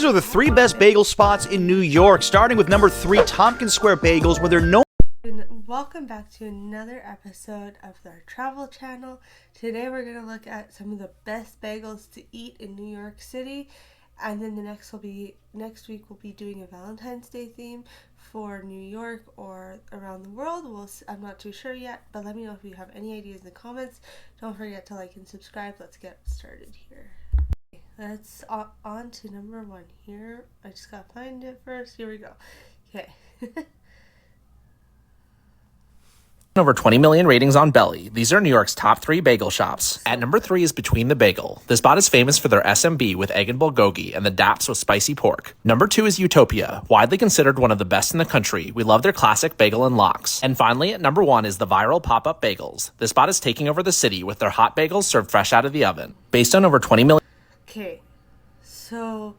These are the 3 best bagel spots in New York, starting with number 3, Tompkins Square Bagels, where they're known. Welcome back to another episode of our travel channel. Today we're going to look at some of the best bagels to eat in New York City, and then next week we'll be doing a Valentine's Day theme for New York or around the world. I'm not too sure yet, but let me know if you have any ideas in the comments. Don't forget to like and subscribe. Let's get started here. Let's on to number 1 here. I just gotta find it first. Here we go. Okay. Over 20 million ratings on Belly. These are New York's top 3 bagel shops. At number 3 is Between the Bagel. This spot is famous for their SMB with egg and bulgogi and the daps with spicy pork. Number 2 is Utopia, widely considered one of the best in the country. We love their classic bagel and lox. And finally, at number 1 is the viral pop-up bagels. This spot is taking over the city with their hot bagels served fresh out of the oven. Based on over 20 million. Okay, so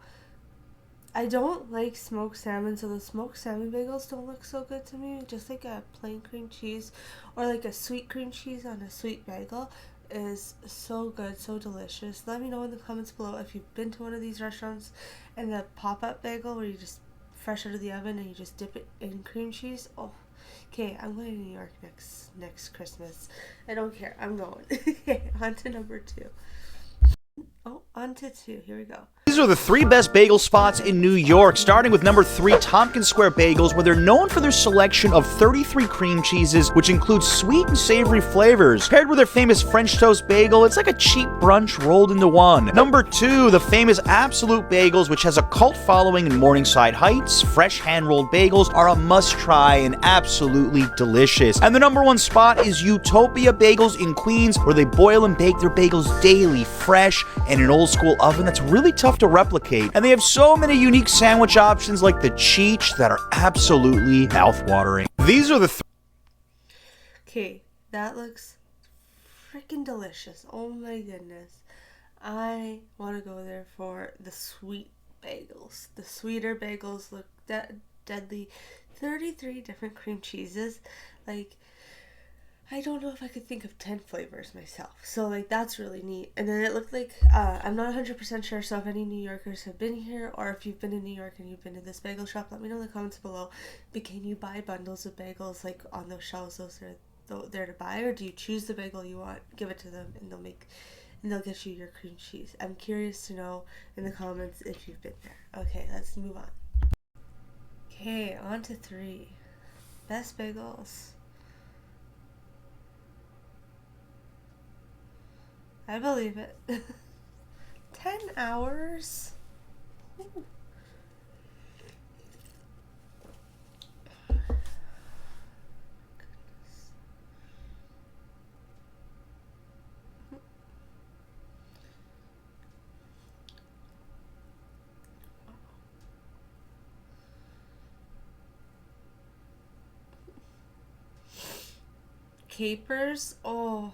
I don't like smoked salmon, so the smoked salmon bagels don't look so good to me. Just like a plain cream cheese or like a sweet cream cheese on a sweet bagel is so good, so delicious. Let me know in the comments below if you've been to one of these restaurants and the pop-up bagel where you just fresh out of the oven and you just dip it in cream cheese. Oh, okay, I'm going to New York next Christmas. I don't care, I'm going. Okay, on to number 2. Oh, on to 2. Here we go. These are the 3 best bagel spots in New York, starting with number 3, Tompkins Square Bagels, where they're known for their selection of 33 cream cheeses, which includes sweet and savory flavors. Paired with their famous French toast bagel, it's like a cheap brunch rolled into one. Number 2, the famous Absolute Bagels, which has a cult following in Morningside Heights. Fresh hand-rolled bagels are a must-try and absolutely delicious. And the number 1 spot is Utopia Bagels in Queens, where they boil and bake their bagels daily, fresh, in an old-school oven that's really tough to replicate. And they have so many unique sandwich options like the Cheech that are absolutely mouth-watering. These are the Okay, that looks freaking delicious. Oh my goodness. I want to go there for the sweet bagels. The sweeter bagels look deadly. 33 different cream cheeses. Like, I don't know if I could think of 10 flavors myself. So, like, that's really neat. And then it looked like, I'm not 100% sure, so if any New Yorkers have been here, or if you've been in New York and you've been to this bagel shop, let me know in the comments below. But can you buy bundles of bagels, like, on those shelves, those are there to buy? Or do you choose the bagel you want, give it to them, and they'll get you your cream cheese? I'm curious to know in the comments if you've been there. Okay, let's move on. Okay, on to 3. Best bagels. I believe it. 10 hours? Ooh. Capers? Oh.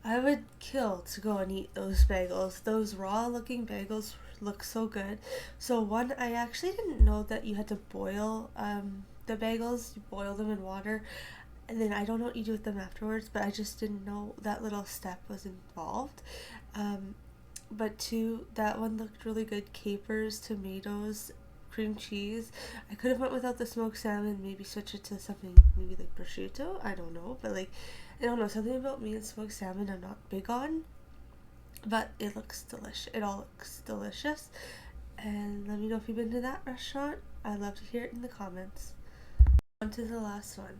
I would kill to go and eat those bagels. Those raw looking bagels look so good. So one, I actually didn't know that you had to boil the bagels. You boil them in water, and then I don't know what you do with them afterwards, but I just didn't know that little step was involved. But 2, that one looked really good. Capers, tomatoes, cream cheese. I could have went without the smoked salmon, maybe switch it to something maybe like prosciutto. I don't know, but like, I don't know, something about me and smoked salmon I'm not big on, but it looks delicious. It all looks delicious. And let me know if you've been to that restaurant. I'd love to hear it in the comments. On to the last one.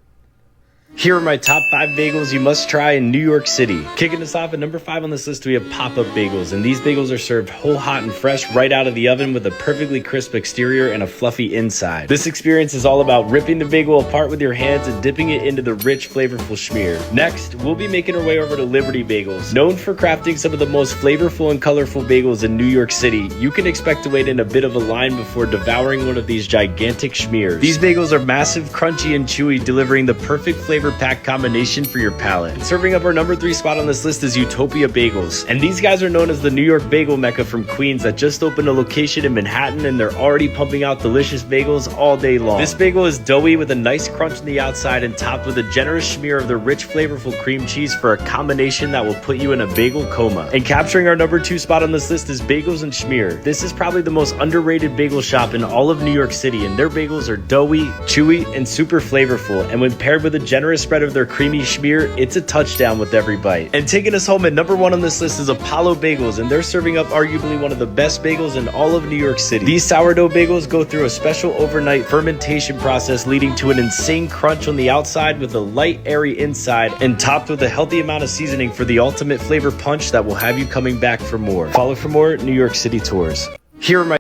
Here are my top 5 bagels you must try in New York City. Kicking us off at number 5 on this list, we have pop-up bagels, and these bagels are served whole hot and fresh right out of the oven with a perfectly crisp exterior and a fluffy inside. This experience is all about ripping the bagel apart with your hands and dipping it into the rich, flavorful schmear. Next, we'll be making our way over to Liberty Bagels. Known for crafting some of the most flavorful and colorful bagels in New York City, you can expect to wait in a bit of a line before devouring one of these gigantic schmears. These bagels are massive, crunchy, and chewy, delivering the perfect flavor flavor pack combination for your palate. And serving up our number 3 spot on this list is Utopia Bagels. And these guys are known as the New York bagel mecca from Queens that just opened a location in Manhattan, and they're already pumping out delicious bagels all day long. This bagel is doughy with a nice crunch on the outside and topped with a generous smear of the rich, flavorful cream cheese for a combination that will put you in a bagel coma. And capturing our number 2 spot on this list is Bagels and Schmear. This is probably the most underrated bagel shop in all of New York City, and their bagels are doughy, chewy, and super flavorful. And when paired with a generous spread of their creamy schmear, it's a touchdown with every bite. And taking us home at number 1 on this list is Apollo Bagels, and they're serving up arguably one of the best bagels in all of New York City. These sourdough bagels go through a special overnight fermentation process, leading to an insane crunch on the outside with a light, airy inside, and topped with a healthy amount of seasoning for the ultimate flavor punch that will have you coming back for more. Follow for more New York City tours. Here are my...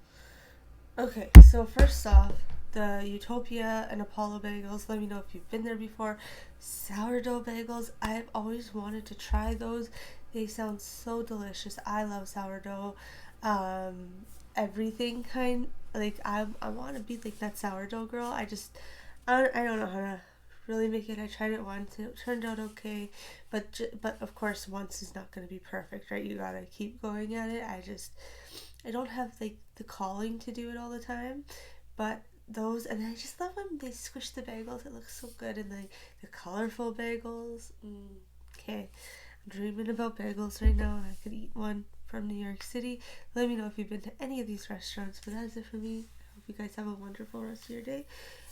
Okay, so first off, the Utopia and Apollo bagels, let me know if you've been there before. Sourdough bagels, I've always wanted to try those. They sound so delicious. I love sourdough. Everything kind, like I want to be like that sourdough girl. I don't know how to really make it. I tried it once, it turned out okay, but of course once is not going to be perfect, right? You gotta keep going at it. I don't have like the calling to do it all the time, but those, and I just love when they squish the bagels. It looks so good, and like the colorful bagels. Okay, I'm dreaming about bagels right now, and I could eat one from New York City. Let me know if you've been to any of these restaurants, but that's it for me. I hope you guys have a wonderful rest of your day,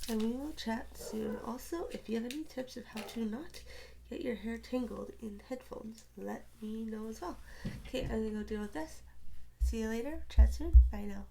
and we will chat soon. Also, if you have any tips of how to not get your hair tangled in headphones, let me know as well. Okay, I'm gonna go deal with this. See you later. Chat soon. Bye now.